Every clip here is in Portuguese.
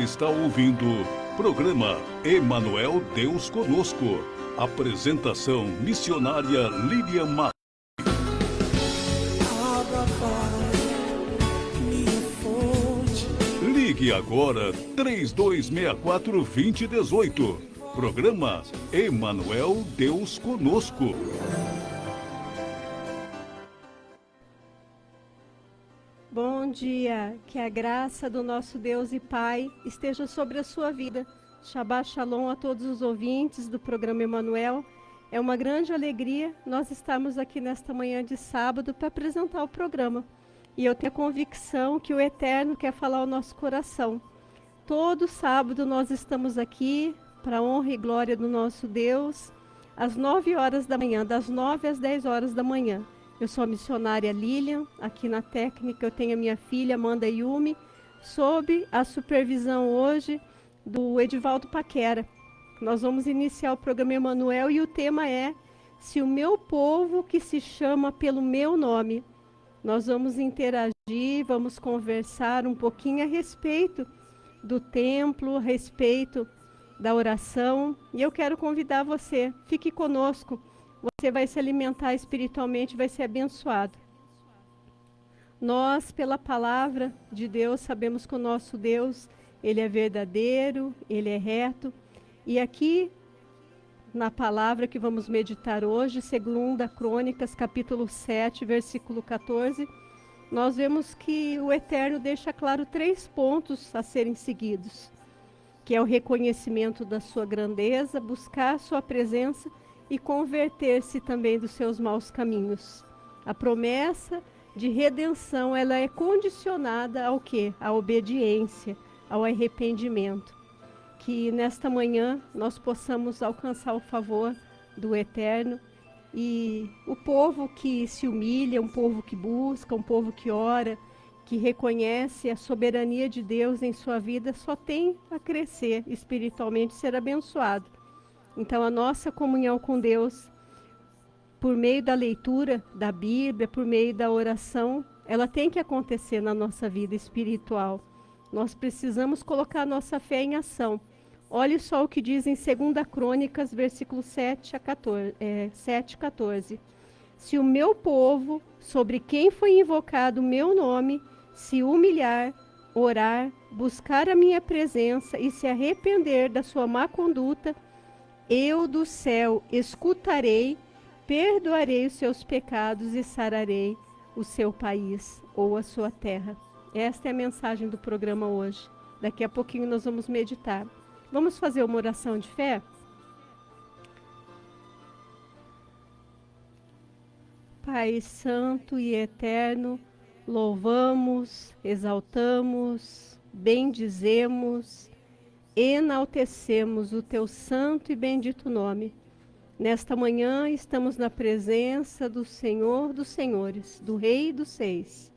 está ouvindo programa Emanuel Deus Conosco. Apresentação missionária Lilian Matos. Ligue agora 3264-2018. Programa Emanuel Deus Conosco. Bom dia, que a graça do nosso Deus e Pai esteja sobre a sua vida. Shabbat Shalom a todos os ouvintes do programa Emanuel. É uma grande alegria nós estarmos aqui nesta manhã de sábado para apresentar o programa. E eu tenho a convicção que o Eterno quer falar ao nosso coração. Todo sábado nós estamos aqui para a honra e glória do nosso Deus, às 9 horas da manhã, das 9 às 10 horas da manhã. Eu sou a missionária Lilian, aqui na técnica eu tenho a minha filha Amanda Yumi, sob a supervisão hoje do Edivaldo Paquera. Nós vamos iniciar o programa Emanuel e o tema é Se o meu povo que se chama pelo meu nome. Nós vamos interagir, vamos conversar um pouquinho a respeito do templo, a respeito da oração. E eu quero convidar você, fique conosco. Você vai se alimentar espiritualmente, vai ser abençoado. Nós, pela palavra de Deus, sabemos que o nosso Deus, Ele é verdadeiro, Ele é reto. E aqui, na palavra que vamos meditar hoje, 2 Crônicas, capítulo 7, versículo 14, nós vemos que o Eterno deixa claro 3 pontos a serem seguidos, que é o reconhecimento da sua grandeza, buscar a sua presença e converter-se também dos seus maus caminhos. A promessa de redenção, ela é condicionada ao quê? À obediência, ao arrependimento. Que nesta manhã nós possamos alcançar o favor do Eterno e o povo que se humilha, um povo que busca, um povo que ora, que reconhece a soberania de Deus em sua vida, só tem a crescer espiritualmente, ser abençoado. Então, a nossa comunhão com Deus, por meio da leitura da Bíblia, por meio da oração, ela tem que acontecer na nossa vida espiritual. Nós precisamos colocar a nossa fé em ação. Olhe só o que diz em 2 Crônicas, versículo 7 a 14. Se o meu povo, sobre quem foi invocado o meu nome, se humilhar, orar, buscar a minha presença e se arrepender da sua má conduta, eu do céu escutarei, perdoarei os seus pecados e sararei o seu país ou a sua terra. Esta é a mensagem do programa hoje. Daqui a pouquinho nós vamos meditar. Vamos fazer uma oração de fé? Pai santo e eterno, louvamos, exaltamos, bendizemos, enaltecemos o teu santo e bendito nome. Nesta manhã estamos na presença do Senhor dos Senhores, do Rei dos Reis,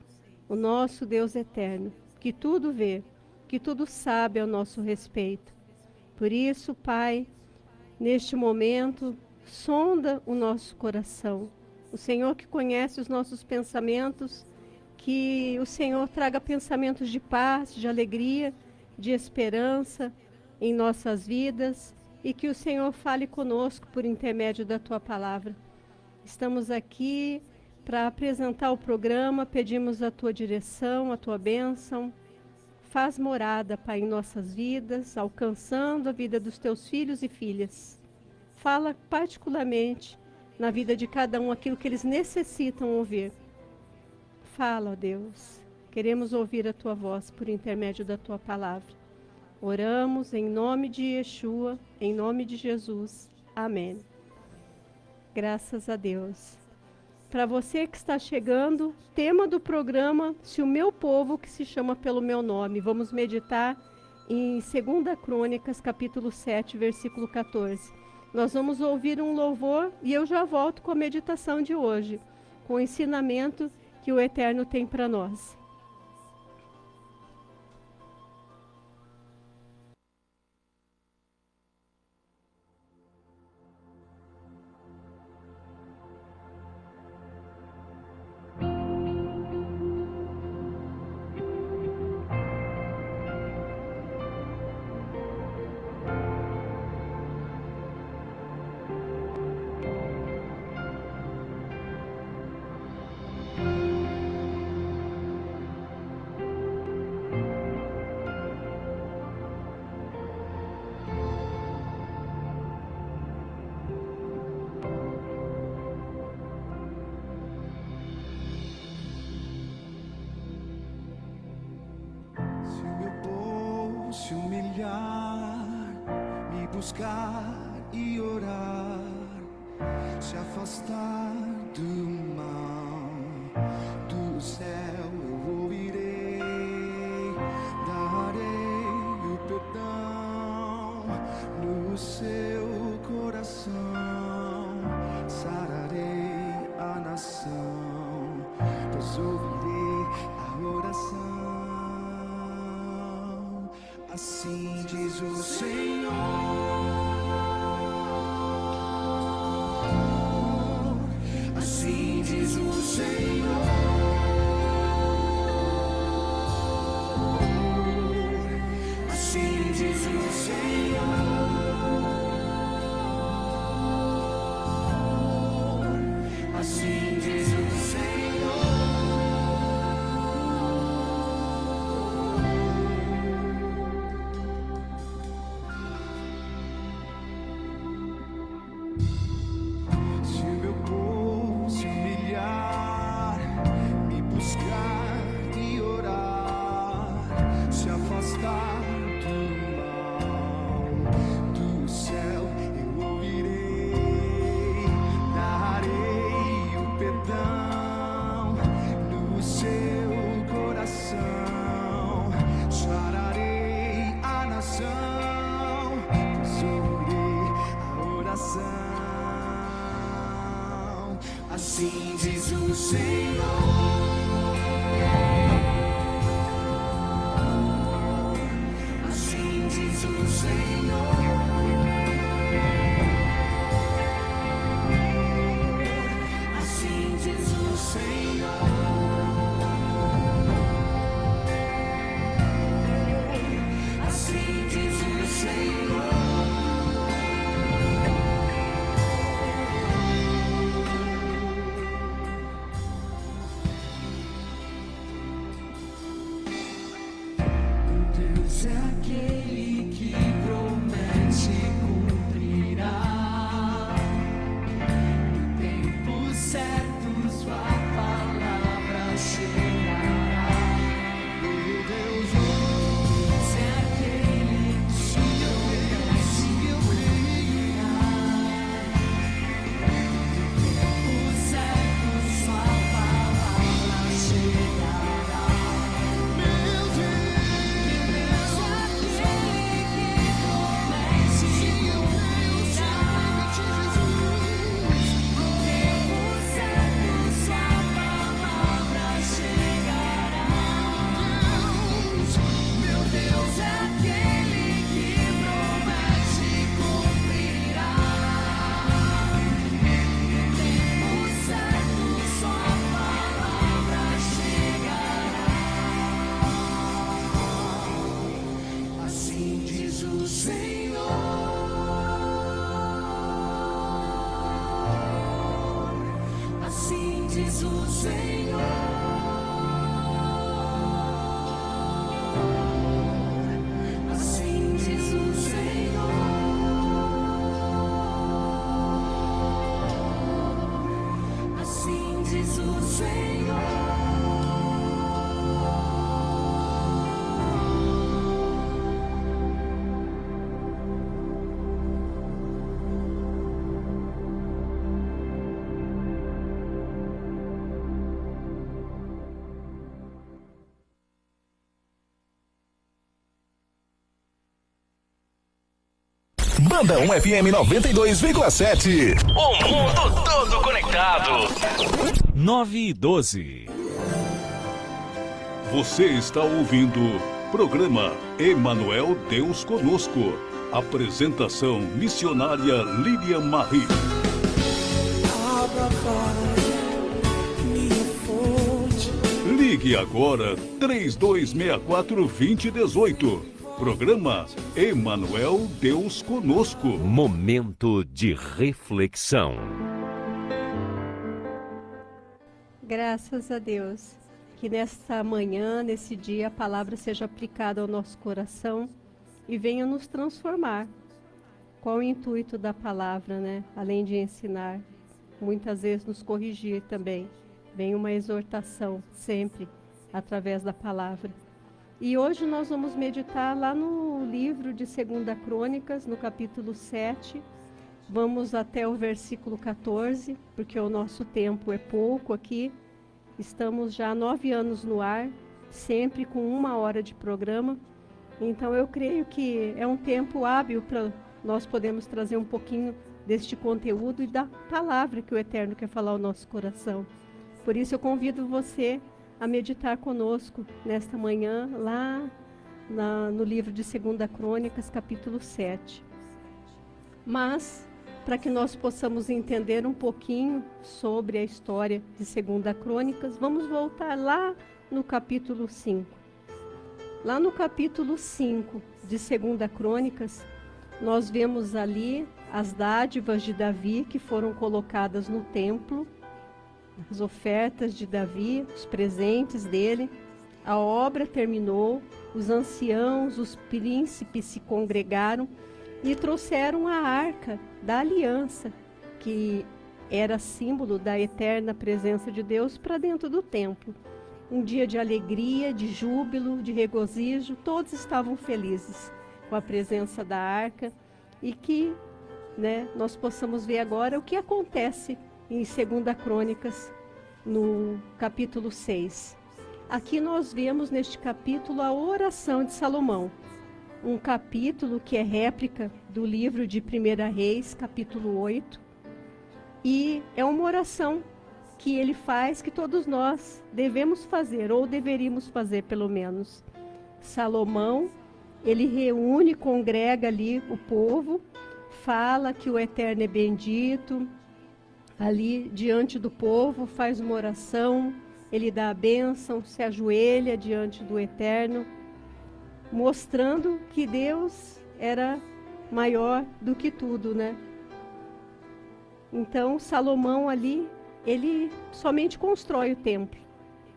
o nosso Deus eterno, que tudo vê, que tudo sabe ao nosso respeito. Por isso, Pai, neste momento, sonda o nosso coração. O Senhor que conhece os nossos pensamentos, que o Senhor traga pensamentos de paz, de alegria, de esperança em nossas vidas e que o Senhor fale conosco por intermédio da Tua palavra. Estamos aqui para apresentar o programa, pedimos a Tua direção, a Tua bênção. Faz morada, Pai, em nossas vidas, alcançando a vida dos Teus filhos e filhas. Fala particularmente na vida de cada um aquilo que eles necessitam ouvir. Fala, ó Deus, queremos ouvir a Tua voz por intermédio da Tua palavra. Oramos em nome de Yeshua, em nome de Jesus. Amém. Graças a Deus. Para você que está chegando, tema do programa, se o meu povo que se chama pelo meu nome. Vamos meditar em 2 Crônicas, capítulo 7, versículo 14. Nós vamos ouvir um louvor e eu já volto com a meditação de hoje, com o ensinamento que o Eterno tem para nós. humilhar, me buscar e orar, se afastar do mal, do céu eu ouvirei, darei o perdão no seu coração, sararei a nação, pois ouvirei a oração. Assim diz o Senhor, assim diz o Senhor, assim diz o Senhor, assim diz o Senhor. Se o meu povo se humilhar, me buscar e orar, se afastar do mal, do céu eu ouvirei, darei o perdão no seu coração, sararei a nação, pois ouvirei a oração. Assim diz o Senhor, assim diz o Senhor, assim diz o Senhor, assim diz o Senhor. Deus é aquele que promete e cumprirá. No tempo certo sua palavra chegará. Meu Deus é aquele que promete e cumprirá. No tempo certo sua palavra chegará. Meu Deus. Assim diz o Senhor, assim diz o Senhor, assim diz o Senhor, assim diz o Senhor. Banda 1 FM 92,7. O mundo todo conectado. 9:12. Você está ouvindo programa Emanuel Deus Conosco. Apresentação missionária Lilian Marie. Abra, Pai, minha fonte. Ligue agora 3264-2018. Programa Emanuel Deus Conosco. Momento de reflexão. Graças a Deus. Que nesta manhã, nesse dia, a palavra seja aplicada ao nosso coração e venha nos transformar. Qual o intuito da palavra, né? Além de ensinar, muitas vezes nos corrigir também. Vem uma exortação, sempre, através da palavra. E hoje nós vamos meditar lá no livro de 2 Crônicas, no capítulo 7. Vamos até o versículo 14, porque o nosso tempo é pouco aqui. Estamos já há 9 anos no ar, sempre com 1 hora de programa. Então eu creio que é um tempo hábil para nós podermos trazer um pouquinho deste conteúdo e da palavra que o Eterno quer falar ao nosso coração. Por isso eu convido você a meditar conosco nesta manhã, lá no livro de 2 Crônicas, capítulo 7. Mas, para que nós possamos entender um pouquinho sobre a história de 2 Crônicas, vamos voltar lá no capítulo 5. Lá no capítulo 5 de 2 Crônicas, nós vemos ali as dádivas de Davi que foram colocadas no templo, as ofertas de Davi, os presentes dele. A obra terminou, os anciãos, os príncipes se congregaram e trouxeram a arca da aliança, que era símbolo da eterna presença de Deus, para dentro do templo. Um dia de alegria, de júbilo, de regozijo, todos estavam felizes com a presença da arca, e que nós possamos ver agora o que acontece em 2 Crônicas, no capítulo 6. Aqui nós vemos neste capítulo a oração de Salomão, um capítulo que é réplica do livro de 1 Reis, capítulo 8, e é uma oração que ele faz, que todos nós devemos fazer, ou deveríamos fazer pelo menos. Salomão, ele reúne, congrega ali o povo, fala que o Eterno é bendito, ali diante do povo, faz uma oração, ele dá a bênção, se ajoelha diante do Eterno, mostrando que Deus era maior do que tudo, Então, Salomão ali, ele somente constrói o templo,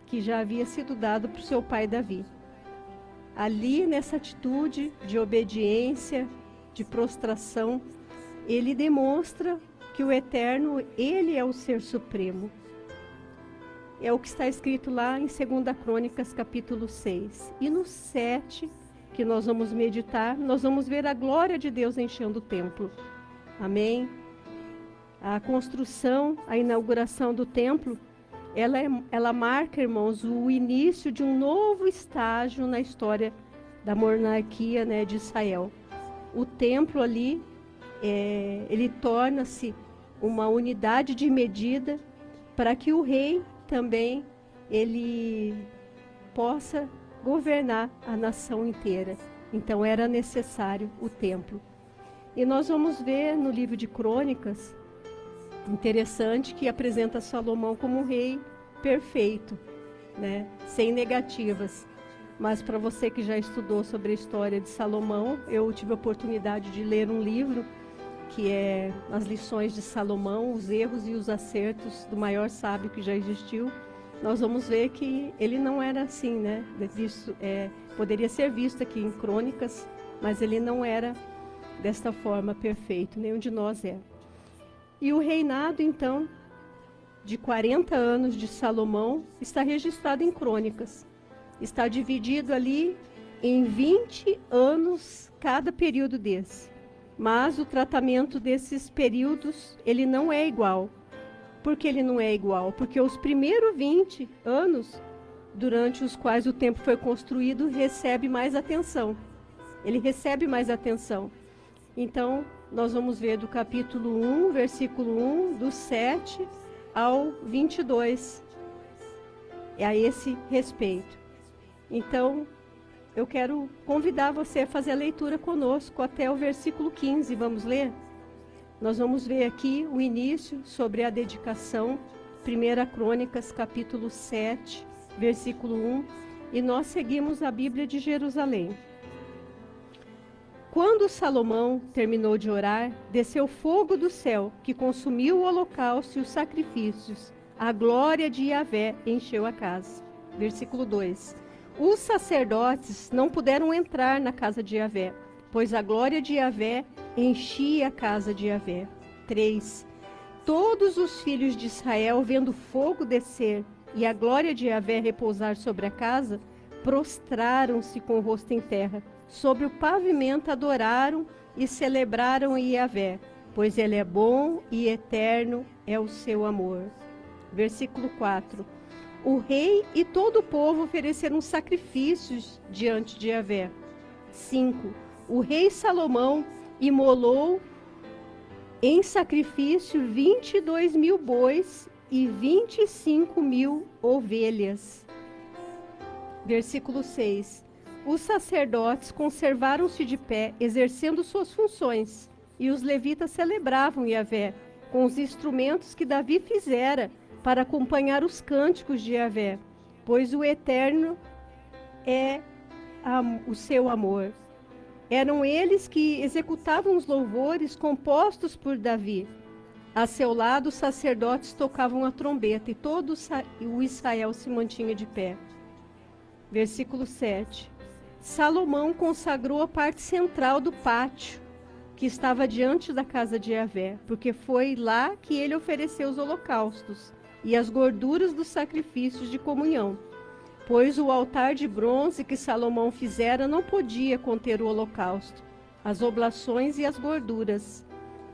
que já havia sido dado para o seu pai Davi. Ali, nessa atitude de obediência, de prostração, ele demonstra que o Eterno, ele é o Ser Supremo. É o que está escrito lá em 2 Crônicas, capítulo 6. E no 7, que nós vamos meditar, nós vamos ver a glória de Deus enchendo o templo. Amém? A construção, a inauguração do templo, ela marca, irmãos, o início de um novo estágio na história da monarquia de Israel. O templo ali, ele torna-se uma unidade de medida para que o rei também ele possa governar a nação inteira. Então era necessário o templo. E nós vamos ver no livro de Crônicas, interessante, que apresenta Salomão como um rei perfeito, sem negativas. Mas para você que já estudou sobre a história de Salomão, eu tive a oportunidade de ler um livro que é As Lições de Salomão, os erros e os acertos do maior sábio que já existiu. Nós vamos ver que ele não era assim, poderia ser visto aqui em Crônicas, mas ele não era desta forma perfeito, nenhum de nós é. E o reinado, então, de 40 anos de Salomão está registrado em Crônicas. Está dividido ali em 20 anos cada período desse. Mas o tratamento desses períodos, ele não é igual. Por que ele não é igual? Porque os primeiros 20 anos, durante os quais o templo foi construído, recebe mais atenção. Ele recebe mais atenção. Então, nós vamos ver do capítulo 1, versículo 1, do 7 ao 22. É a esse respeito. Então, eu quero convidar você a fazer a leitura conosco até o versículo 15. Vamos ler? Nós vamos ver aqui o início sobre a dedicação, 1 Crônicas, capítulo 7, versículo 1, e nós seguimos a Bíblia de Jerusalém. Quando Salomão terminou de orar, desceu fogo do céu, que consumiu o holocausto e os sacrifícios. A glória de Yahvé encheu a casa. Versículo 2. Os sacerdotes não puderam entrar na casa de Yahvé, pois a glória de Yahvé enchia a casa de Yahvé. 3. Todos os filhos de Israel, vendo fogo descer e a glória de Yahvé repousar sobre a casa, prostraram-se com o rosto em terra. Sobre o pavimento adoraram e celebraram Yahvé, pois ele é bom e eterno é o seu amor. Versículo 4. O rei e todo o povo ofereceram sacrifícios diante de Yahvé. 5. O rei Salomão imolou em sacrifício 22.000 bois e 25.000 ovelhas. Versículo 6. Os sacerdotes conservaram-se de pé, exercendo suas funções, e os levitas celebravam Yahvé com os instrumentos que Davi fizera para acompanhar os cânticos de Yahvé, pois o Eterno é o seu amor. Eram eles que executavam os louvores compostos por Davi. A seu lado, os sacerdotes tocavam a trombeta e todo o Israel se mantinha de pé. Versículo 7. Salomão consagrou a parte central do pátio, que estava diante da casa de Yahvé, porque foi lá que ele ofereceu os holocaustos e as gorduras dos sacrifícios de comunhão, pois o altar de bronze que Salomão fizera não podia conter o holocausto, as oblações e as gorduras.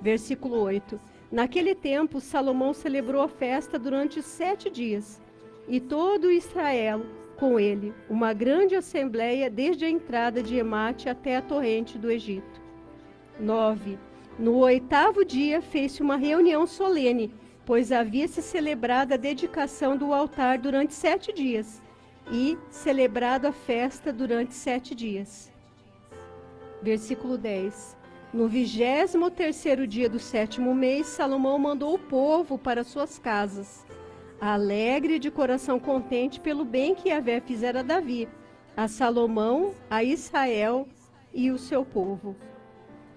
Versículo 8. Naquele tempo, Salomão celebrou a festa durante 7 dias, e todo Israel com ele, uma grande assembleia desde a entrada de Emate até a torrente do Egito. 9. No 8º dia fez-se uma reunião solene, pois havia-se celebrado a dedicação do altar durante 7 dias, e celebrado a festa durante 7 dias. Versículo 10. No 23º dia do 7º mês, Salomão mandou o povo para suas casas, alegre de coração contente pelo bem que Yahvé fizera a Davi, a Salomão, a Israel e o seu povo.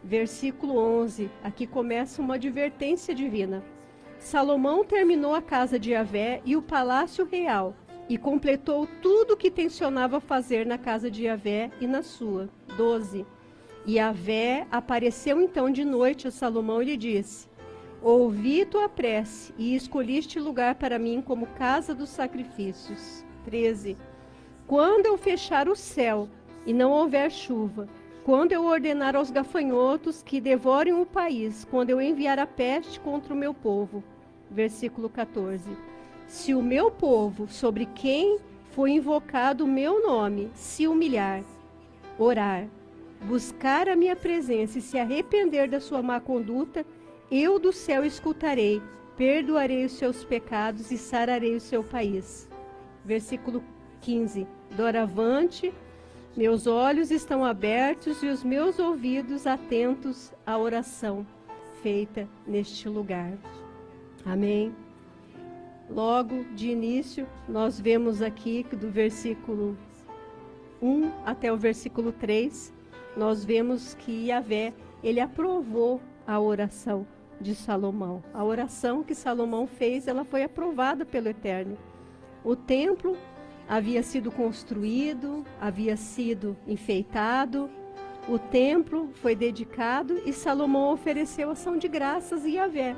Versículo 11, aqui começa uma advertência divina. Salomão terminou a casa de Yahvé e o palácio real, e completou tudo o que tencionava fazer na casa de Yahvé e na sua. 12. Yahvé apareceu então de noite a Salomão e lhe disse: ouvi tua prece e escolhiste lugar para mim como casa dos sacrifícios. 13. Quando eu fechar o céu e não houver chuva, quando eu ordenar aos gafanhotos que devorem o país, quando eu enviar a peste contra o meu povo. Versículo 14. Se o meu povo, sobre quem foi invocado o meu nome, se humilhar, orar, buscar a minha presença e se arrepender da sua má conduta, eu do céu escutarei, perdoarei os seus pecados e sararei o seu país. Versículo 15. Doravante, meus olhos estão abertos e os meus ouvidos atentos à oração feita neste lugar. Amém. Logo de início, nós vemos aqui que do versículo 1 até o versículo 3, nós vemos que Yahvé, ele aprovou a oração de Salomão. A oração que Salomão fez, ela foi aprovada pelo Eterno. O templo havia sido construído, havia sido enfeitado, o templo foi dedicado e Salomão ofereceu ação de graças a Yahvé.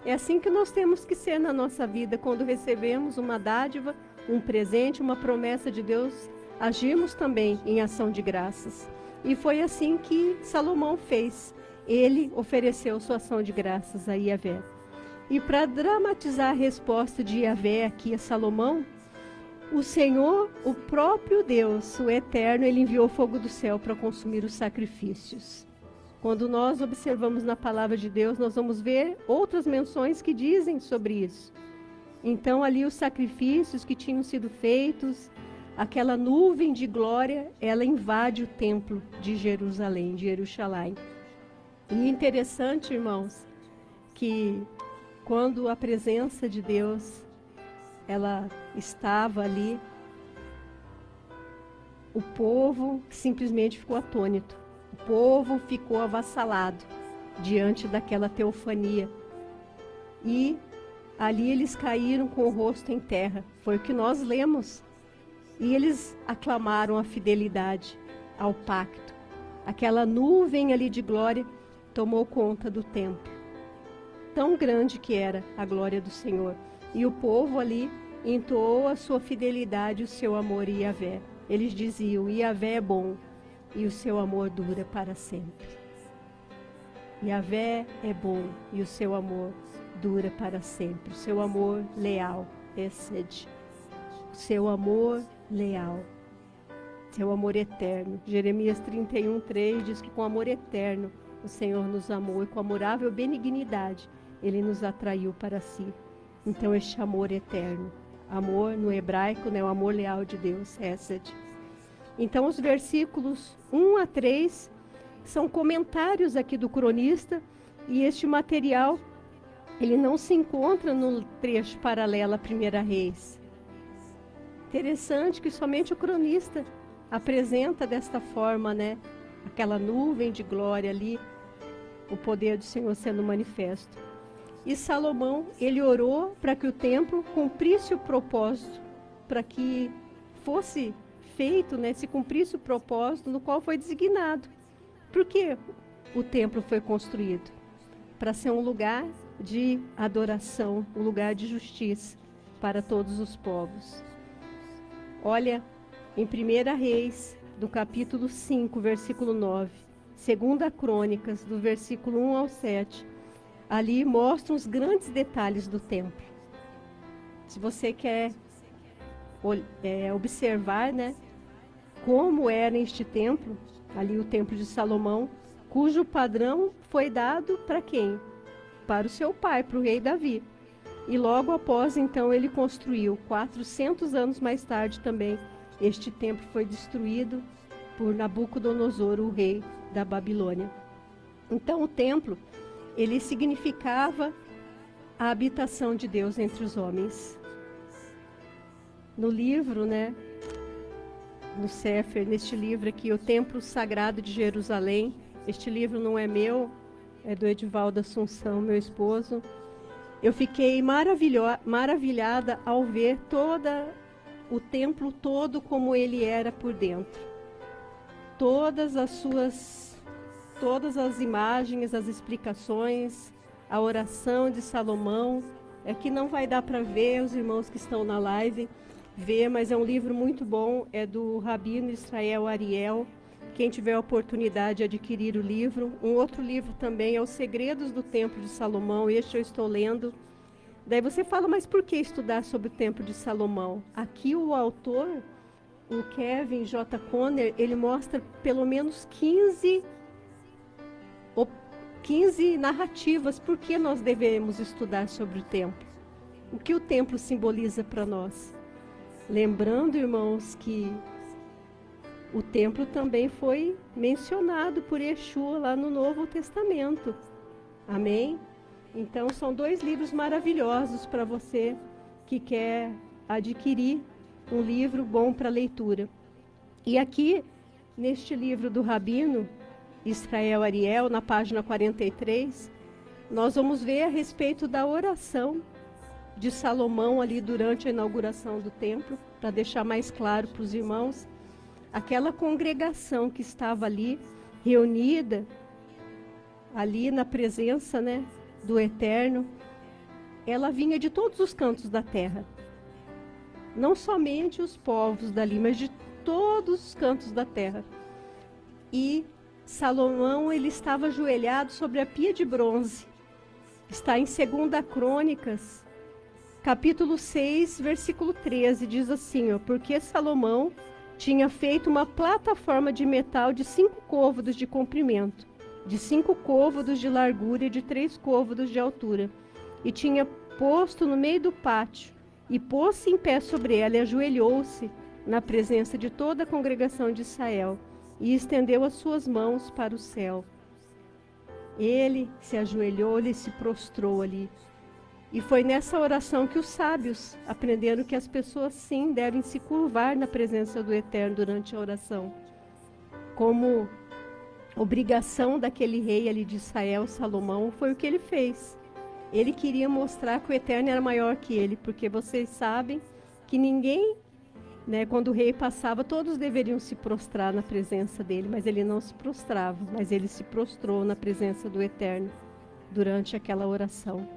É assim que nós temos que ser na nossa vida, quando recebemos uma dádiva, um presente, uma promessa de Deus, agimos também em ação de graças. E foi assim que Salomão fez. Ele ofereceu sua ação de graças a Yahvé. E para dramatizar a resposta de Yahvé aqui a Salomão, o Senhor, o próprio Deus, o Eterno, ele enviou fogo do céu para consumir os sacrifícios. Quando nós observamos na palavra de Deus, nós vamos ver outras menções que dizem sobre isso. Então, ali os sacrifícios que tinham sido feitos, aquela nuvem de glória, ela invade o templo de Jerusalém, de Jerusalém. E interessante, irmãos, que quando a presença de Deus, ela estava ali, o povo simplesmente ficou atônito. O povo ficou avassalado diante daquela teofania. E ali eles caíram com o rosto em terra. Foi o que nós lemos. E eles aclamaram a fidelidade ao pacto. Aquela nuvem ali de glória tomou conta do templo. Tão grande que era a glória do Senhor. E o povo ali entoou a sua fidelidade, o seu amor a Yahvé. eles diziam: Yahvé é bom e o seu amor dura para sempre. Yahvé é bom e o seu amor dura para sempre. O seu amor leal, Hesed. O seu amor leal, seu amor eterno. Jeremias 31:3 diz que com amor eterno o Senhor nos amou e com amorável benignidade Ele nos atraiu para si. Então este amor eterno, amor no hebraico, né, o amor leal de Deus, Hesed. Então os versículos 1 a 3 são comentários aqui do cronista, e este material ele não se encontra no trecho paralelo a 1 Reis. Interessante que somente o cronista apresenta desta forma, né, aquela nuvem de glória ali, o poder do Senhor sendo manifesto. E Salomão, ele orou para que o templo cumprisse o propósito, para que fosse feito, né, se cumprisse o propósito no qual foi designado. Por que o templo foi construído? Para ser um lugar de adoração, um lugar de justiça para todos os povos. Olha, em 1 Reis, do capítulo 5, versículo 9, 2 Crônicas, do versículo 1 ao 7, ali mostram os grandes detalhes do templo. Se você quer observar, né, como era este templo, ali o templo de Salomão, cujo padrão foi dado para quem? Para o seu pai, para o rei Davi. E logo após, então, ele construiu, 400 anos mais tarde também, este templo foi destruído por Nabucodonosor, o rei da Babilônia. Então o templo, ele significava a habitação de Deus entre os homens. No livro, né, no Sefer, neste livro aqui, o Templo Sagrado de Jerusalém, este livro não é meu, é do Edivaldo Assunção, meu esposo. Eu fiquei maravilhada ao ver o templo todo como ele era por dentro. Todas as imagens, as explicações, a oração de Salomão, que não vai dar para ver, os irmãos que estão na live, ver, mas é um livro muito bom, é do Rabino Israel Ariel. Quem tiver a oportunidade de adquirir o livro. Um outro livro também é Os Segredos do Templo de Salomão, este eu estou lendo. Daí você fala, mas por que estudar sobre o Templo de Salomão? Aqui o autor, o Kevin J. Conner, ele mostra pelo menos 15 narrativas por que nós devemos estudar sobre o templo. O que o templo simboliza para nós? Lembrando, irmãos, que o templo também foi mencionado por Yeshua lá no Novo Testamento. Amém? Então, são 2 livros maravilhosos para você que quer adquirir um livro bom para leitura. E aqui, neste livro do Rabino Israel Ariel, na página 43, nós vamos ver a respeito da oração de Salomão ali durante a inauguração do templo, para deixar mais claro para os irmãos. Aquela congregação que estava ali, reunida, ali na presença, né, do Eterno, ela vinha de todos os cantos da terra. Não somente os povos dali, mas de todos os cantos da terra. E Salomão, ele estava ajoelhado sobre a pia de bronze. Está em 2 Crônicas, capítulo 6, versículo 13, diz assim, porque Salomão tinha feito uma plataforma de metal de 5 côvados de comprimento, de 5 côvados de largura e de 3 côvados de altura, e tinha posto no meio do pátio, e pôs-se em pé sobre ela e ajoelhou-se na presença de toda a congregação de Israel, e estendeu as suas mãos para o céu. Ele se ajoelhou, ele se prostrou ali. E foi nessa oração que os sábios aprenderam que as pessoas sim devem se curvar na presença do Eterno durante a oração. Como obrigação daquele rei ali de Israel, Salomão, foi o que ele fez. Ele queria mostrar que o Eterno era maior que ele, porque vocês sabem que ninguém, né, quando o rei passava, todos deveriam se prostrar na presença dele, mas ele não se prostrava, mas ele se prostrou na presença do Eterno durante aquela oração.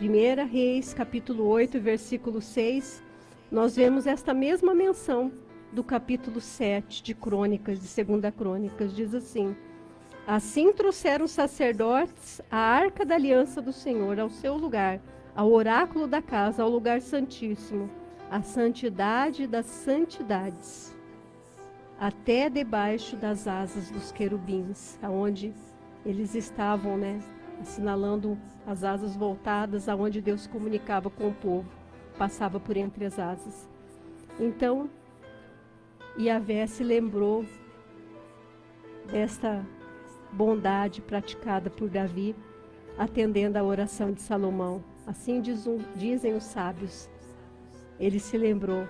1 Reis, capítulo 8, versículo 6, nós vemos esta mesma menção do capítulo 7 de Crônicas, de 2ª Crônicas, diz assim: assim trouxeram os sacerdotes a arca da aliança do Senhor ao seu lugar, ao oráculo da casa, ao lugar santíssimo, a santidade das santidades, até debaixo das asas dos querubins, aonde eles estavam, né, assinalando as asas voltadas aonde Deus comunicava com o povo, passava por entre as asas. Então, Yahvé se lembrou desta bondade praticada por Davi, atendendo à oração de Salomão. Assim dizem os sábios. Ele se lembrou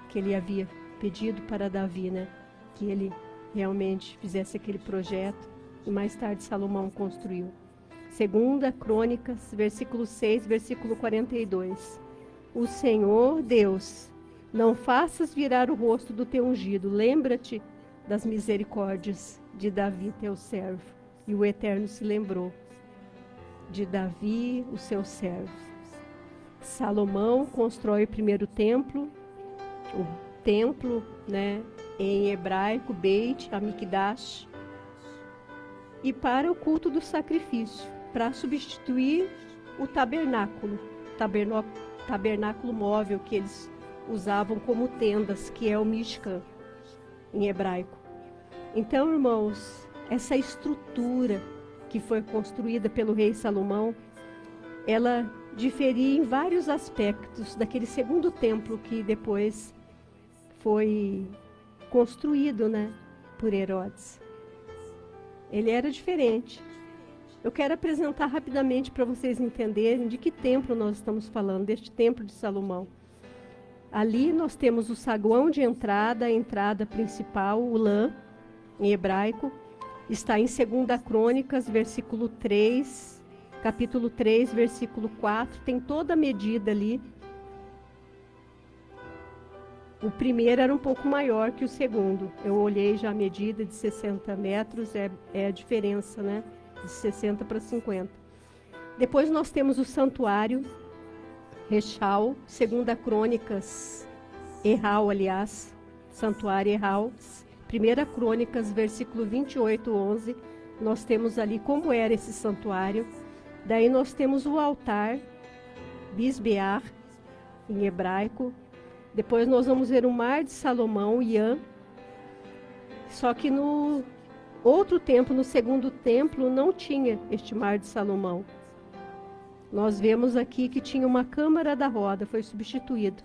que ele havia pedido para Davi, né, que ele realmente fizesse aquele projeto, e mais tarde Salomão construiu. 2ª Crônicas, versículo 6, versículo 42. O Senhor Deus, não faças virar o rosto do teu ungido, lembra-te das misericórdias de Davi, teu servo. E o Eterno se lembrou de Davi, o seu servo. Salomão constrói o primeiro templo, o templo, né, em hebraico, Beit Amikdash, e para o culto do sacrifício, para substituir o tabernáculo móvel que eles usavam como tendas, que é o Mishkan, em hebraico. Então, irmãos, essa estrutura que foi construída pelo rei Salomão, ela diferia em vários aspectos daquele segundo templo que depois foi construído, né, por Herodes. Ele era diferente. Eu quero apresentar rapidamente para vocês entenderem de que templo nós estamos falando, deste templo de Salomão. Ali nós temos o saguão de entrada, a entrada principal, o lã, em hebraico. Está em 2ª Crônicas, versículo 3, capítulo 3, versículo 4. Tem toda a medida ali. O primeiro era um pouco maior que o segundo. Eu olhei já a medida de 60 metros, é a diferença, né? De 60 para 50. Depois nós temos o santuário, Rechal, 2ª Crônicas, Erral, aliás, santuário Erral, 1ª Crônicas, versículo 28, 11, nós temos ali como era esse santuário. Daí nós temos o altar, Bisbear, em hebraico. Depois nós vamos ver o mar de Salomão, Iã. Só que no outro templo, no segundo templo, não tinha este mar de Salomão. Nós vemos aqui que tinha uma câmara da roda, foi substituído.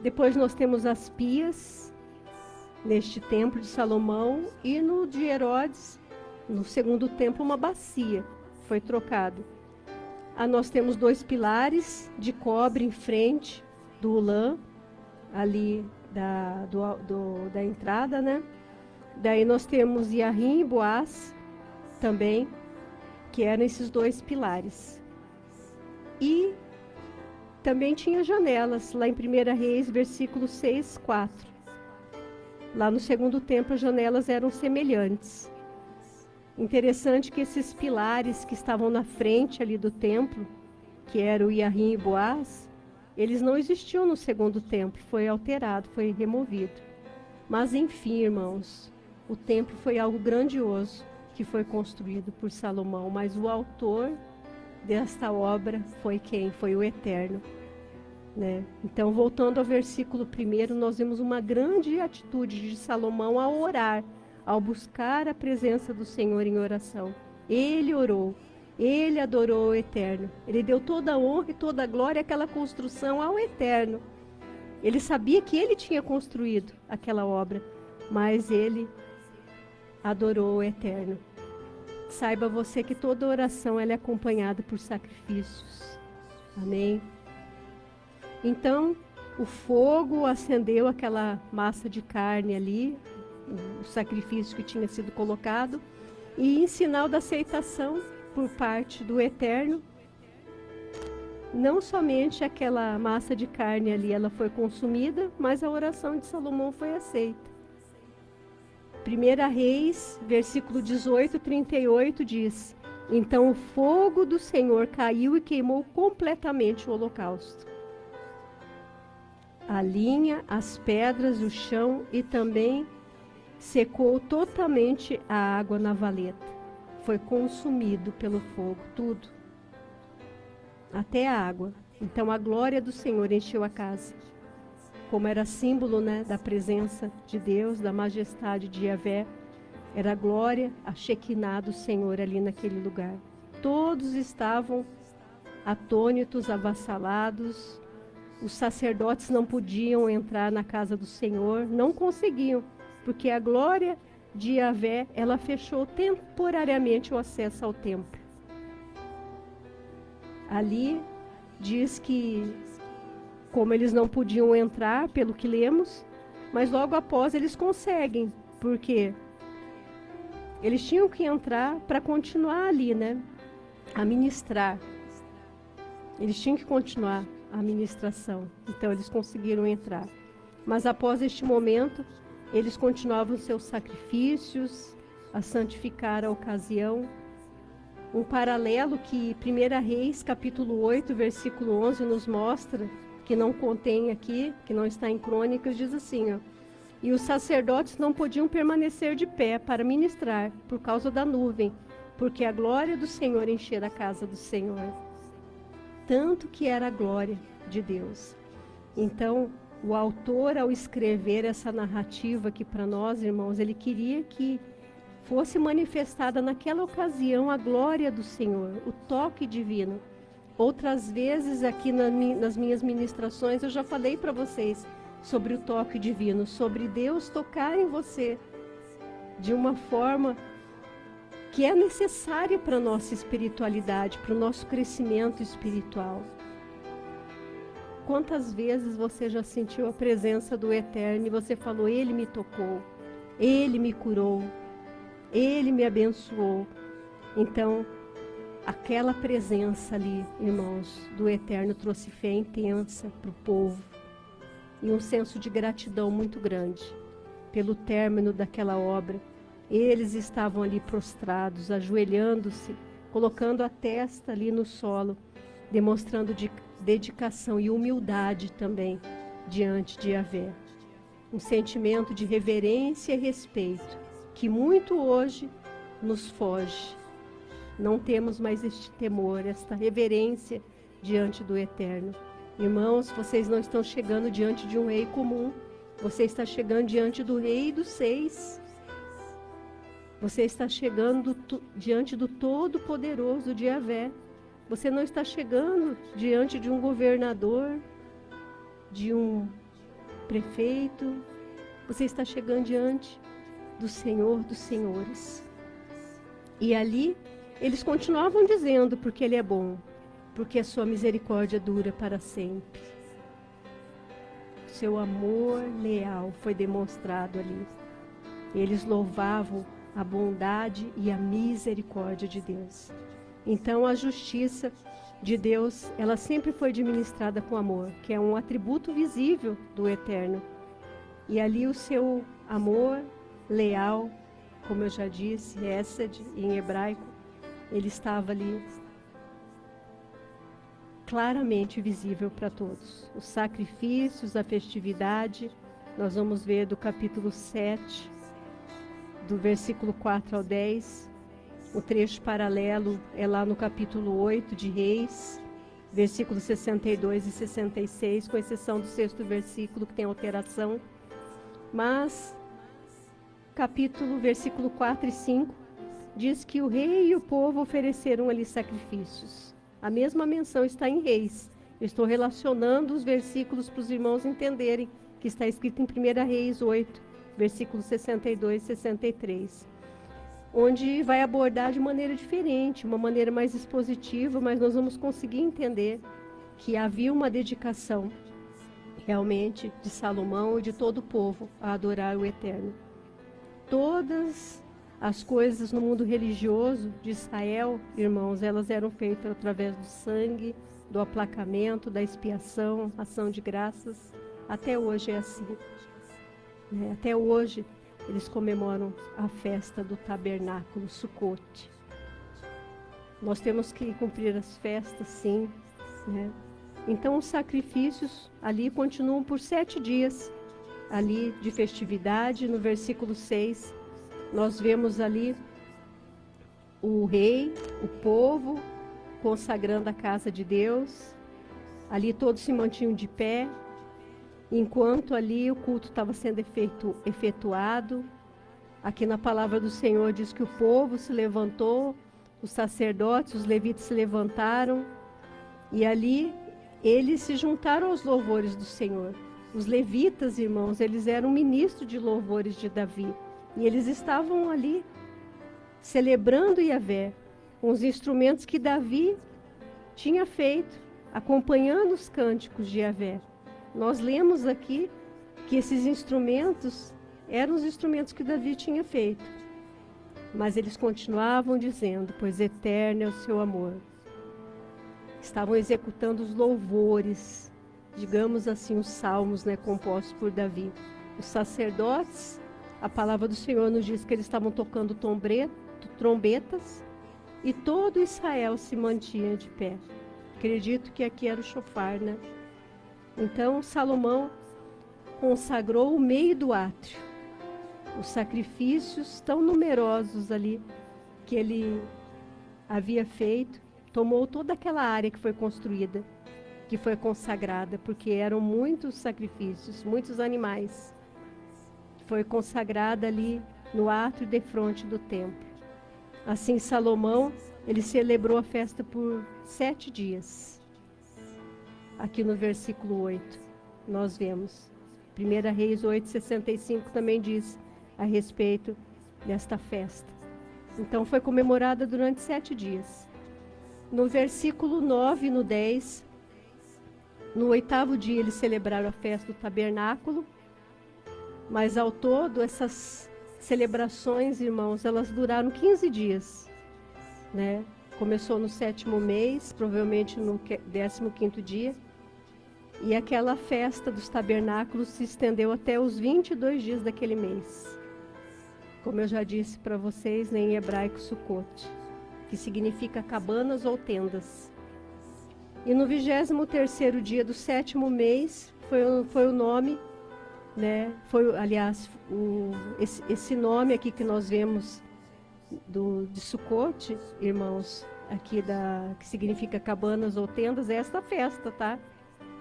Depois nós temos as pias, neste templo de Salomão, e no de Herodes, no segundo templo, uma bacia, foi trocado. Nós temos 2 pilares de cobre em frente do lã, ali da entrada, né? Daí nós temos Iahim e Boaz também, que eram esses 2 pilares. E também tinha janelas, lá em 1 Reis, versículo 6, 4. Lá no segundo templo, as janelas eram semelhantes. Interessante que esses pilares que estavam na frente ali do templo, que eram o Iahim e Boaz, eles não existiam no segundo templo, foi alterado, foi removido. Mas enfim, irmãos, o templo foi algo grandioso que foi construído por Salomão, mas o autor desta obra foi quem? Foi o Eterno, né? Então, voltando ao versículo 1, nós vemos uma grande atitude de Salomão ao orar, ao buscar a presença do Senhor em oração. Ele orou. Ele adorou o Eterno. Ele deu toda a honra e toda a glória àquela construção ao Eterno. Ele sabia que ele tinha construído aquela obra, mas ele adorou o Eterno. Saiba você que toda oração ela é acompanhada por sacrifícios. Amém? Então, o fogo acendeu aquela massa de carne ali, o sacrifício que tinha sido colocado, e em sinal da aceitação por parte do Eterno, não somente aquela massa de carne ali ela foi consumida, mas a oração de Salomão foi aceita. 1 Reis, versículo 18, 38 diz: então o fogo do Senhor caiu e queimou completamente o holocausto. a linha, as pedras, o chão e também secou totalmente a água na valeta. Foi consumido pelo fogo, tudo. Até a água. Então a glória do Senhor encheu a casa. Como era símbolo, né, da presença de Deus, da majestade de Yahvé, era a glória, a Shekinah do Senhor ali naquele lugar. Todos estavam atônitos, avassalados. Os sacerdotes não podiam entrar na casa do Senhor, não conseguiam, porque a glória de Yahvé, ela fechou temporariamente o acesso ao templo. Ali diz que, como eles não podiam entrar, pelo que lemos, mas logo após eles conseguem, porque eles tinham que entrar para continuar ali, né, a ministrar. Eles tinham que continuar a ministração, então eles conseguiram entrar. Mas após este momento, eles continuavam seus sacrifícios, a santificar a ocasião. Um paralelo que 1 Reis, capítulo 8, versículo 11, nos mostra, que não contém aqui, que não está em Crônicas, diz assim, ó: e os sacerdotes não podiam permanecer de pé para ministrar, por causa da nuvem, porque a glória do Senhor enchera a casa do Senhor. Tanto que era a glória de Deus. Então, o autor, ao escrever essa narrativa aqui para nós, irmãos, ele queria que fosse manifestada naquela ocasião a glória do Senhor, o toque divino. Outras vezes aqui nas minhas ministrações eu já falei para vocês sobre o toque divino, sobre Deus tocar em você de uma forma que é necessária para a nossa espiritualidade, para o nosso crescimento espiritual. Quantas vezes você já sentiu a presença do Eterno e você falou: Ele me tocou, Ele me curou, Ele me abençoou. Então, aquela presença ali, irmãos, do Eterno trouxe fé intensa para o povo e um senso de gratidão muito grande pelo término daquela obra. Eles estavam ali prostrados, ajoelhando-se, colocando a testa ali no solo, demonstrando dedicação e humildade também diante de Yahvé. Um sentimento de reverência e respeito que muito hoje nos foge. Não temos mais este temor, esta reverência diante do Eterno. Irmãos, vocês não estão chegando diante de um rei comum. Você está chegando diante do Rei dos Seis. Você está chegando diante do Todo-Poderoso de Yahvé. Você não está chegando diante de um governador, de um prefeito. Você está chegando diante do Senhor dos Senhores. E ali eles continuavam dizendo: porque Ele é bom, porque a sua misericórdia dura para sempre. Seu amor leal foi demonstrado ali. Eles louvavam a bondade e a misericórdia de Deus. Então a justiça de Deus, ela sempre foi administrada com amor, que é um atributo visível do Eterno. E ali o seu amor leal, como eu já disse, Hesed em hebraico, ele estava ali claramente visível para todos. Os sacrifícios, a festividade, nós vamos ver do capítulo 7, do versículo 4 ao 10, o trecho paralelo é lá no capítulo 8 de Reis, versículos 62 e 66, com exceção do 6º versículo que tem alteração. Mas, versículo 4 e 5, diz que o rei e o povo ofereceram ali sacrifícios. A mesma menção está em Reis. Eu estou relacionando os versículos para os irmãos entenderem que está escrito em 1 Reis 8, versículos 62 e 63, onde vai abordar de maneira diferente, uma maneira mais expositiva, mas nós vamos conseguir entender que havia uma dedicação realmente de Salomão e de todo o povo a adorar o Eterno. Todas as coisas no mundo religioso de Israel, irmãos, elas eram feitas através do sangue, do aplacamento, da expiação, ação de graças. Até hoje é assim. Até hoje eles comemoram a festa do tabernáculo, Sukkot. Nós temos que cumprir as festas, sim, né? Então os sacrifícios ali continuam por 7 dias, ali de festividade. No versículo 6, nós vemos ali o rei, o povo, consagrando a casa de Deus. Ali todos se mantinham de pé, enquanto ali o culto estava sendo efetuado. Aqui na palavra do Senhor diz que o povo se levantou, os sacerdotes, os levitas se levantaram, e ali eles se juntaram aos louvores do Senhor. Os levitas, irmãos, eles eram ministros de louvores de Davi, e eles estavam ali celebrando Yahvé, com os instrumentos que Davi tinha feito, acompanhando os cânticos de Yahvé. Nós lemos aqui que esses instrumentos eram os instrumentos que Davi tinha feito. Mas eles continuavam dizendo, pois eterno é o seu amor. Estavam executando os louvores, digamos assim, os salmos, né, compostos por Davi. Os sacerdotes, a palavra do Senhor nos diz que eles estavam tocando trombetas, e todo Israel se mantinha de pé. Acredito que aqui era o chofar, né? Então Salomão consagrou o meio do átrio. Os sacrifícios tão numerosos ali que ele havia feito, tomou toda aquela área que foi construída, que foi consagrada, porque eram muitos sacrifícios, muitos animais. Foi consagrada ali no átrio defronte do templo. Assim Salomão, ele celebrou a festa por 7 dias. Aqui no versículo 8, nós vemos. 1 Reis 8:65 também diz a respeito desta festa. Então foi comemorada durante 7 dias. No versículo 9 e no 10, no 8º dia eles celebraram a festa do tabernáculo, mas ao todo essas celebrações, irmãos, elas duraram 15 dias, né? Começou no 7º mês, provavelmente no 15º dia, e aquela festa dos tabernáculos se estendeu até os 22 dias daquele mês. Como eu já disse para vocês, em hebraico, Sukkot, que significa cabanas ou tendas. E no 23º dia do 7º mês foi o nome, né? Aliás, esse nome aqui que nós vemos de Sukkot, irmãos, aqui que significa cabanas ou tendas, é esta festa, tá?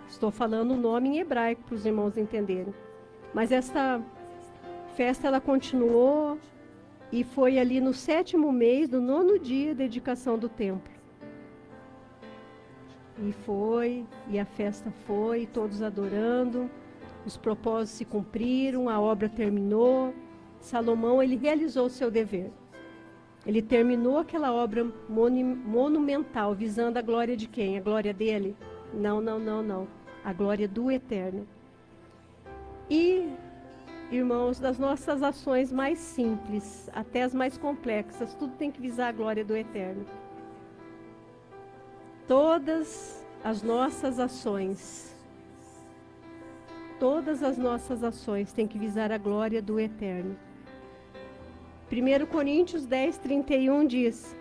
Estou falando o nome em hebraico para os irmãos entenderem. Mas esta festa ela continuou e foi ali no 7º mês, no 9º dia, a dedicação do templo. E a festa foi, todos adorando, os propósitos se cumpriram, a obra terminou. Salomão, ele realizou o seu dever. Ele terminou aquela obra monumental, visando a glória de quem? A glória dele? Não. A glória do Eterno. E, irmãos, das nossas ações mais simples, até as mais complexas, tudo tem que visar a glória do Eterno. Todas as nossas ações têm que visar a glória do Eterno. 1 Coríntios 10:31 diz: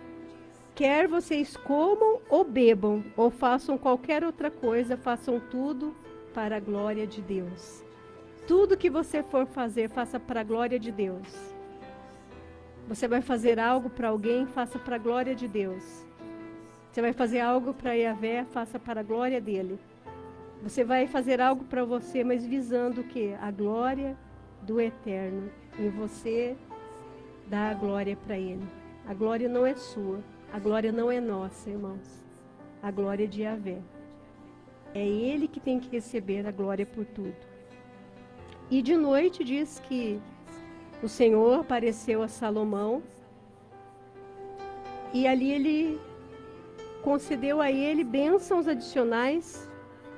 quer vocês comam ou bebam, ou façam qualquer outra coisa, façam tudo para a glória de Deus. Tudo que você for fazer, faça para a glória de Deus. Você vai fazer algo para alguém, faça para a glória de Deus. Você vai fazer algo para Yahvé, faça para a glória dele. Você vai fazer algo para você, mas visando o quê? A glória do Eterno. E você dá a glória para ele. A glória não é sua. A glória não é nossa, irmãos. A glória é de Yahvé. É ele que tem que receber a glória por tudo. E de noite diz que o Senhor apareceu a Salomão e ali ele concedeu a ele bênçãos adicionais,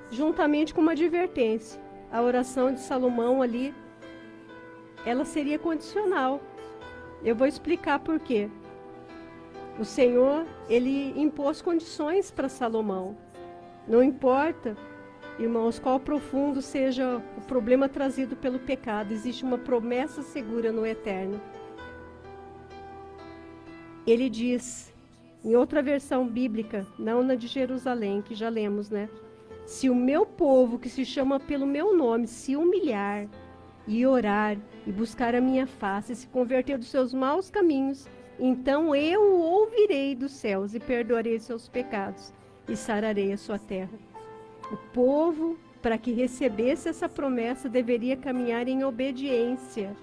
juntamente com uma advertência. A oração de Salomão ali, ela seria condicional. Eu vou explicar por quê. O Senhor, ele impôs condições para Salomão. Não importa, irmãos, qual profundo seja o problema trazido pelo pecado, existe uma promessa segura no Eterno. Ele diz, em outra versão bíblica, não na de Jerusalém, que já lemos, né? Se o meu povo, que se chama pelo meu nome, se humilhar e orar e buscar a minha face, e se converter dos seus maus caminhos, então eu o ouvirei dos céus e perdoarei seus pecados e sararei a sua terra. O povo, para que recebesse essa promessa, deveria caminhar em obediência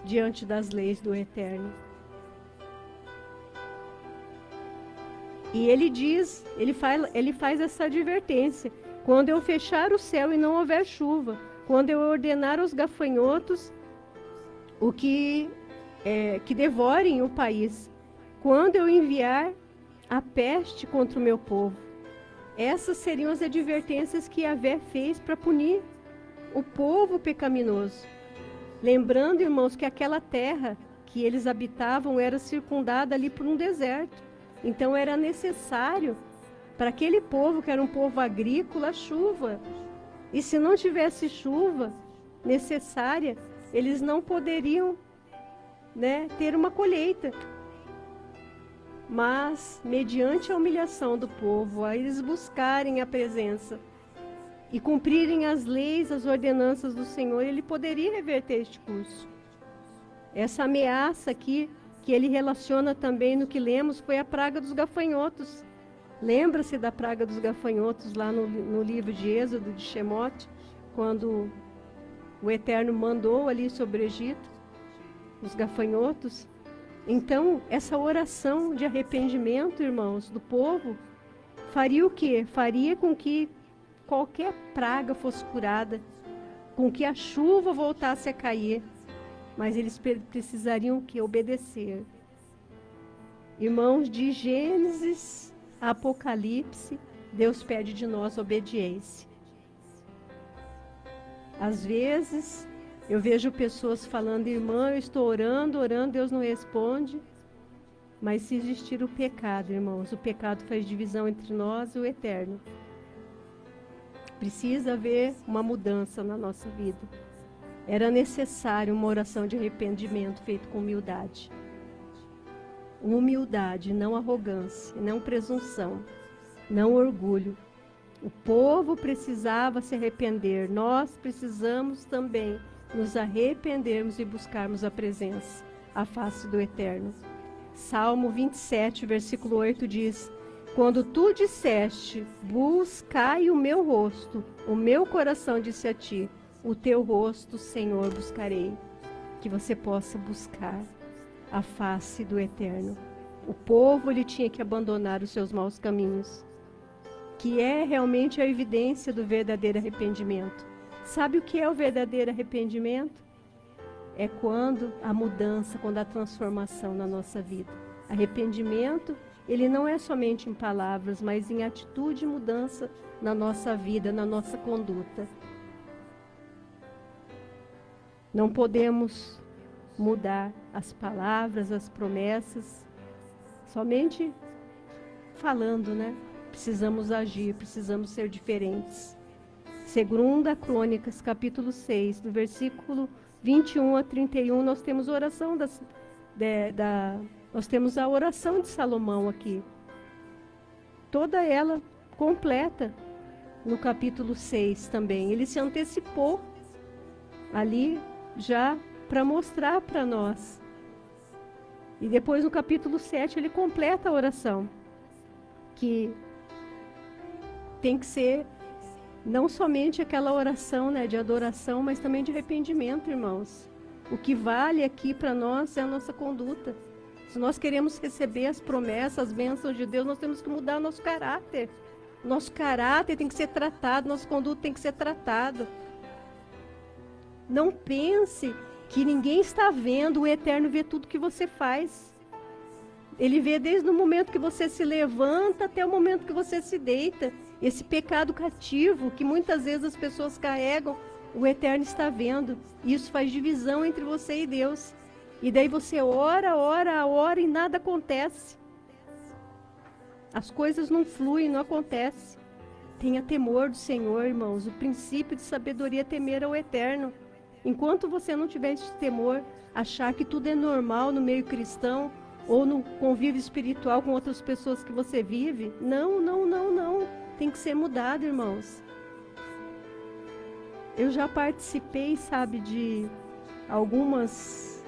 diante das leis do Eterno. E ele diz, ele faz essa advertência: quando eu fechar o céu e não houver chuva, quando eu ordenar aos gafanhotos que devorem o país, quando eu enviar a peste contra o meu povo. Essas seriam as advertências que Yahvé fez para punir o povo pecaminoso. Lembrando, irmãos, que aquela terra que eles habitavam era circundada ali por um deserto. Então era necessário para aquele povo, que era um povo agrícola, chuva. E se não tivesse chuva necessária, eles não poderiam, ter uma colheita. Mas, mediante a humilhação do povo, a eles buscarem a presença e cumprirem as leis, as ordenanças do Senhor, ele poderia reverter este curso. Essa ameaça aqui, que ele relaciona também no que lemos, foi a praga dos gafanhotos. Lembra-se da praga dos gafanhotos lá no livro de Êxodo, de Shemote, quando o Eterno mandou ali sobre o Egito os gafanhotos? Então, essa oração de arrependimento, irmãos, do povo, faria o quê? Faria com que qualquer praga fosse curada, com que a chuva voltasse a cair, mas eles precisariam que obedecer. Irmãos, de Gênesis a Apocalipse, Deus pede de nós obediência. Às vezes, eu vejo pessoas falando: irmã, eu estou orando, Deus não responde. Mas se existir o pecado, irmãos, o pecado faz divisão entre nós e o Eterno. Precisa haver uma mudança na nossa vida. Era necessário uma oração de arrependimento feita com humildade. Humildade, não arrogância, não presunção, não orgulho. O povo precisava se arrepender. Nós precisamos também nos arrependermos e buscarmos a presença, a face do Eterno. Salmo 27, versículo 8 diz: quando tu disseste, buscai o meu rosto, o meu coração disse a ti, o teu rosto, Senhor, buscarei. Que você possa buscar a face do Eterno. O povo, ele tinha que abandonar os seus maus caminhos, que é realmente a evidência do verdadeiro arrependimento. Sabe o que é o verdadeiro arrependimento? É quando a mudança, quando a transformação na nossa vida. Arrependimento, ele não é somente em palavras, mas em atitude e mudança na nossa vida, na nossa conduta. Não podemos mudar as palavras, as promessas, somente falando, Precisamos agir, precisamos ser diferentes. Segunda Crônicas, capítulo 6, do versículo 21 a 31, nós temos nós temos a oração de Salomão aqui. Toda ela completa no capítulo 6 também. Ele se antecipou ali já para mostrar para nós. E depois no capítulo 7 ele completa a oração, que tem que ser não somente aquela oração de adoração, mas também de arrependimento, irmãos. O que vale aqui para nós é a nossa conduta. Se nós queremos receber as promessas, as bênçãos de Deus, nós temos que mudar o nosso caráter. Nosso caráter tem que ser tratado, nossa conduta tem que ser tratada. Não pense que ninguém está vendo, o Eterno vê tudo que você faz. Ele vê desde o momento que você se levanta até o momento que você se deita. Esse pecado cativo que muitas vezes as pessoas carregam, o Eterno está vendo. Isso faz divisão entre você e Deus. E daí você ora e nada acontece. As coisas não fluem, não acontecem. Tenha temor do Senhor, irmãos. O princípio de sabedoria é temer ao Eterno. Enquanto você não tiver esse temor, achar que tudo é normal no meio cristão, ou no convívio espiritual com outras pessoas que você vive, não. tem que ser mudado, irmãos. Eu já participei, sabe, de algumas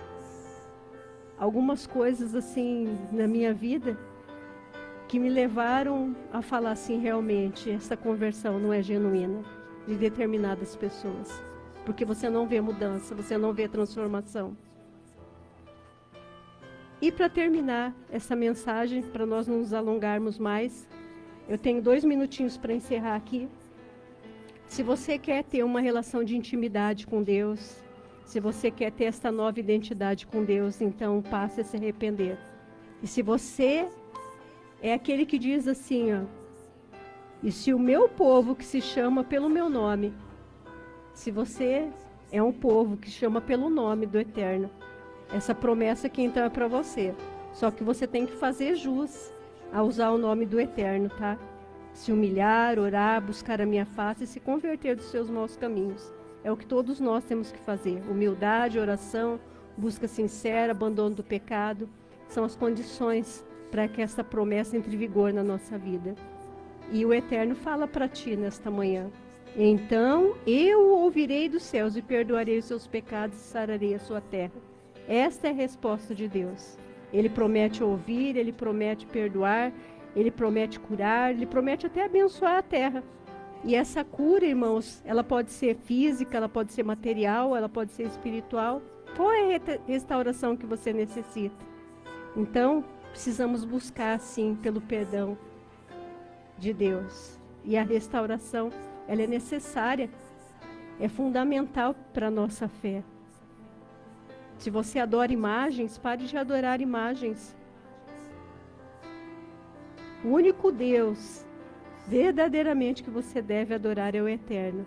coisas assim na minha vida que me levaram a falar assim, realmente, essa conversão não é genuína de determinadas pessoas. Porque você não vê mudança, você não vê transformação. E para terminar essa mensagem, para nós não nos alongarmos mais, eu tenho 2 minutinhos para encerrar aqui. Se você quer ter uma relação de intimidade com Deus, se você quer ter essa nova identidade com Deus, então passe a se arrepender. E se você é aquele que diz assim, ó, e se o meu povo que se chama pelo meu nome, se você é um povo que chama pelo nome do Eterno, essa promessa aqui então é para você. Só que você tem que fazer jus a usar o nome do Eterno, tá? Se humilhar, orar, buscar a minha face e se converter dos seus maus caminhos. É o que todos nós temos que fazer. Humildade, oração, busca sincera, abandono do pecado. São as condições para que essa promessa entre em vigor na nossa vida. E o Eterno fala para ti nesta manhã. Então eu ouvirei dos céus e perdoarei os seus pecados e sararei a sua terra. Esta é a resposta de Deus. Ele promete ouvir, Ele promete perdoar, Ele promete curar, Ele promete até abençoar a terra. E essa cura, irmãos, ela pode ser física, ela pode ser material, ela pode ser espiritual. Qual é a restauração que você necessita? Então, precisamos buscar, sim, pelo perdão de Deus. E a restauração, ela é necessária, é fundamental para a nossa fé. Se você adora imagens, pare de adorar imagens. O único Deus verdadeiramente que você deve adorar é o Eterno.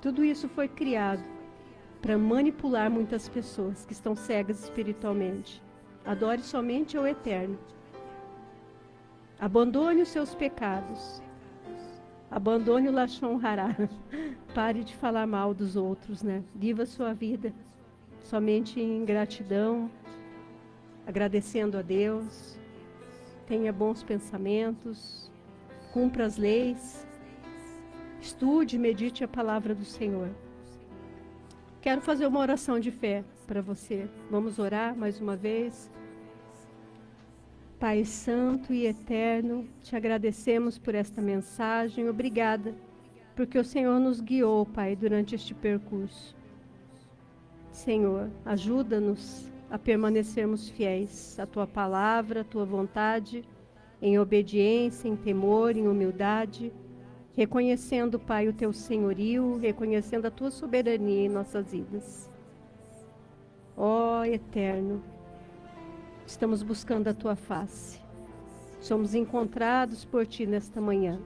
Tudo isso foi criado para manipular muitas pessoas que estão cegas espiritualmente. Adore somente ao Eterno. Abandone os seus pecados. Abandone o Lashon Hará. Pare de falar mal dos outros, né? Viva a sua vida somente em gratidão, agradecendo a Deus. Tenha bons pensamentos, cumpra as leis, estude e medite a palavra do Senhor. Quero fazer uma oração de fé para você. Vamos orar mais uma vez. Pai Santo e Eterno, te agradecemos por esta mensagem. Obrigada, porque o Senhor nos guiou, Pai, durante este percurso. Senhor, ajuda-nos a permanecermos fiéis à Tua palavra, à Tua vontade, em obediência, em temor, em humildade, reconhecendo, Pai, o Teu senhorio, reconhecendo a Tua soberania em nossas vidas. Ó Eterno, estamos buscando a Tua face. Somos encontrados por Ti nesta manhã.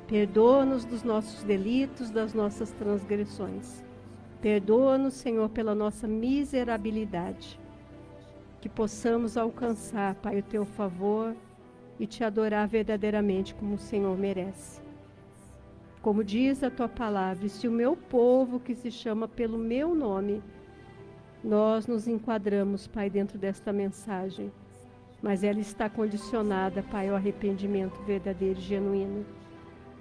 Perdoa-nos dos nossos delitos, das nossas transgressões. Perdoa-nos, Senhor, pela nossa miserabilidade. Que possamos alcançar, Pai, o Teu favor e Te adorar verdadeiramente como o Senhor merece. Como diz a Tua palavra, se o meu povo que se chama pelo meu nome, nós nos enquadramos, Pai, dentro desta mensagem. Mas ela está condicionada, Pai, ao arrependimento verdadeiro e genuíno.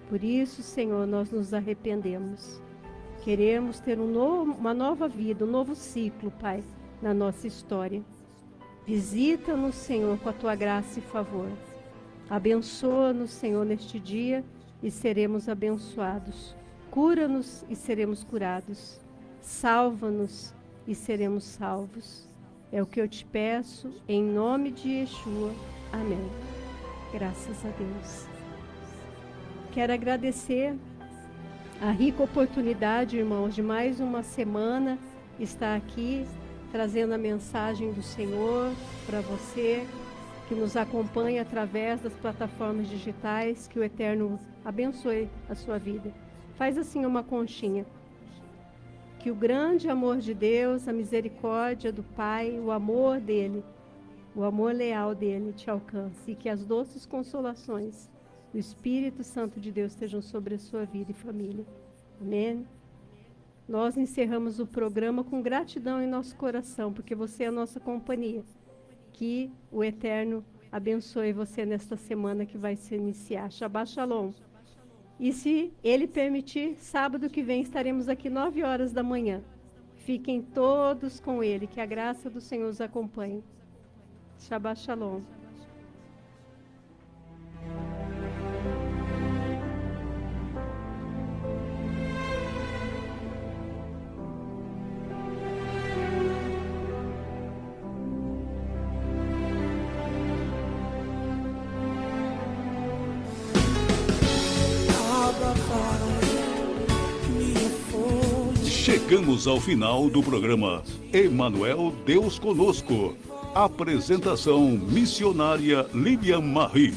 Por isso, Senhor, nós nos arrependemos. Queremos ter uma nova vida, um novo ciclo, Pai, na nossa história. Visita-nos, Senhor, com a Tua graça e favor. Abençoa-nos, Senhor, neste dia e seremos abençoados. Cura-nos e seremos curados. Salva-nos e seremos salvos. É o que eu te peço, em nome de Yeshua. Amém. Graças a Deus. Quero agradecer a rica oportunidade, irmãos, de mais uma semana estar aqui trazendo a mensagem do Senhor para você que nos acompanha através das plataformas digitais. Que o Eterno abençoe a sua vida. Faz assim uma conchinha. Que o grande amor de Deus, a misericórdia do Pai, o amor dele, o amor leal dele te alcance. E que as doces consolações do Espírito Santo de Deus estejam sobre a sua vida e família. Amém? Nós encerramos o programa com gratidão em nosso coração, porque você é a nossa companhia. Que o Eterno abençoe você nesta semana que vai se iniciar. Shabbat Shalom. E se Ele permitir, sábado que vem estaremos aqui 9 horas da manhã. Fiquem todos com Ele, que a graça do Senhor os acompanhe. Shabbat Shalom. Chegamos ao final do programa Emanuel Deus Conosco. Apresentação missionária Lilian Marie.